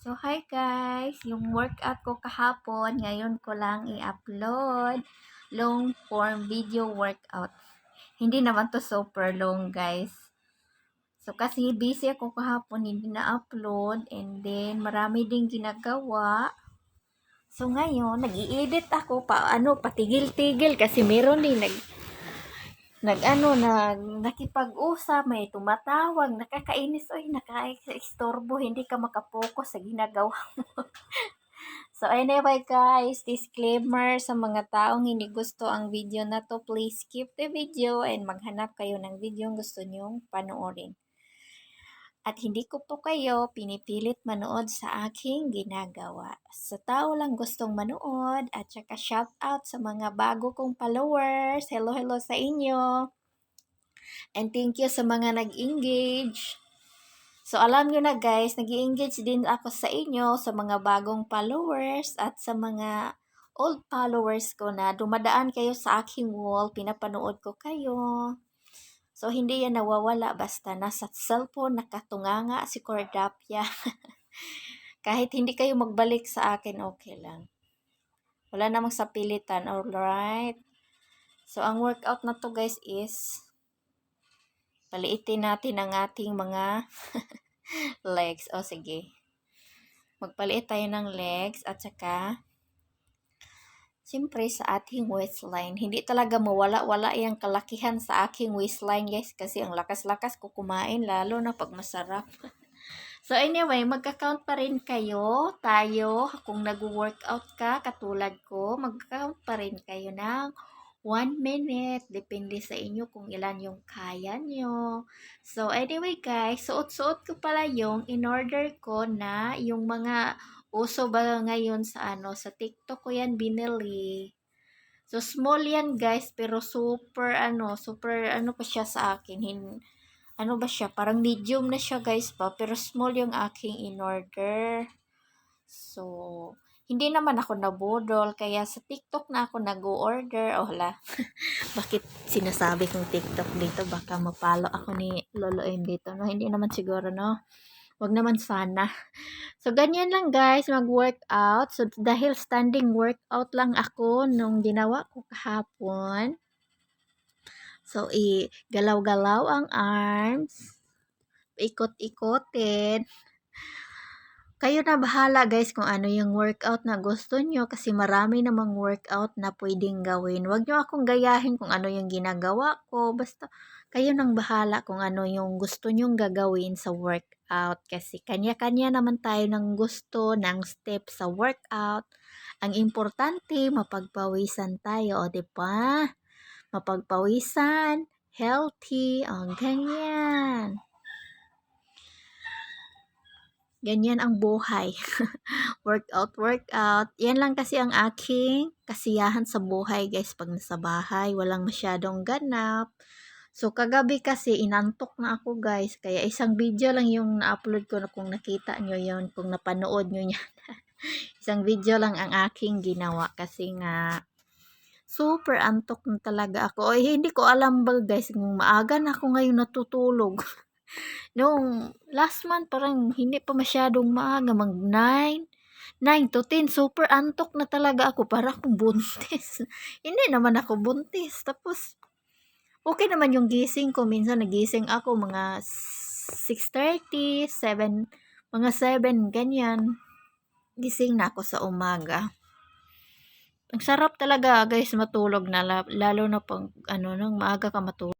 So, hi guys! Yung workout ko kahapon, ngayon ko lang i-upload. Long form video workout. Hindi naman to super long guys. So, kasi busy ako kahapon, hindi na-upload. And then, marami ding ginagawa. So, ngayon, nag-i-edit ako patigil-tigil kasi meron din nakipag-usap, may tumatawag, nakakainis, oy, nakaka-istorbo, hindi ka makapokus sa ginagawa mo. So anyway guys, disclaimer sa mga taong hindi gusto ang video na to, please skip the video and maghanap kayo ng video gusto nyong panoorin. At hindi ko po kayo pinipilit manood sa aking ginagawa. Sa tao lang gustong manood at saka shout out sa mga bago kong followers. Hello, hello sa inyo. And thank you sa mga nag-engage. So, alam nyo na guys, nag-engage din ako sa inyo, sa mga bagong followers at sa mga old followers ko na dumadaan kayo sa aking wall, pinapanood ko kayo. So, hindi yan nawawala basta nasa cellphone, nakatunganga si Cordapia. Kahit hindi kayo magbalik sa akin, okay lang. Wala namang sapilitan, alright? So, ang workout na to guys is paliitin natin ang ating mga legs. O, sige. Magpaliit tayo ng legs at saka siyempre sa ating waistline. Hindi talaga mawala-wala yung kalakihan sa aking waistline guys kasi ang lakas-lakas ko kumain lalo na pag masarap. So anyway, magka-count pa rin tayo kung nag-workout ka katulad ko, magka-count pa rin kayo ng 1 minute. Depende sa inyo kung ilan yung kaya nyo. So, anyway guys, suot-suot ko pala yung in-order ko na yung mga uso ba ngayon sa TikTok ko yan binili. So, small yan guys, pero super pa siya sa akin. Ano ba siya? Parang medium na siya guys pa, pero small yung aking in-order. So, hindi naman ako nabudol, kaya sa TikTok na ako nag-order. Oh, hala. Bakit sinasabi kong TikTok dito? Baka mapalo ako ni Lolo M dito. No, hindi naman siguro, no? Wag naman sana. So, ganyan lang guys, mag-workout. So, dahil standing workout lang ako nung ginawa ko kahapon. So, galaw-galaw ang arms. Ikot-ikotin. Kayo na bahala guys kung ano yung workout na gusto nyo kasi marami namang workout na pwedeng gawin. Huwag nyo akong gayahin kung ano yung ginagawa ko. Basta kayo nang bahala kung ano yung gusto nyong gagawin sa workout. Kasi kanya-kanya naman tayo ng gusto ng step sa workout. Ang importante, mapagpawisan tayo. O, diba? Mapagpawisan, healthy, o, ganyan. Ganyan ang buhay. Workout. Yan lang kasi ang aking kasiyahan sa buhay guys. Pag nasa bahay, walang masyadong ganap. So, kagabi kasi inantok na ako guys. Kaya isang video lang yung na-upload ko na kung nakita nyo yon, kung napanood nyo yan. Isang video lang ang aking ginawa kasi nga super antok na talaga ako. Hindi ko alam ba guys, kung maaga na ako ngayon natutulog. Nung last month, parang hindi pa masyadong maaga, mag 9 to 10, super antok na talaga ako, para akong buntis. Hindi naman ako buntis. Tapos, okay naman yung gising ko. Minsan nagising ako mga 6:30, 7, mga 7, ganyan. Gising na ako sa umaga. Ang sarap talaga guys matulog na, lalo na pag nung maaga ka matulog.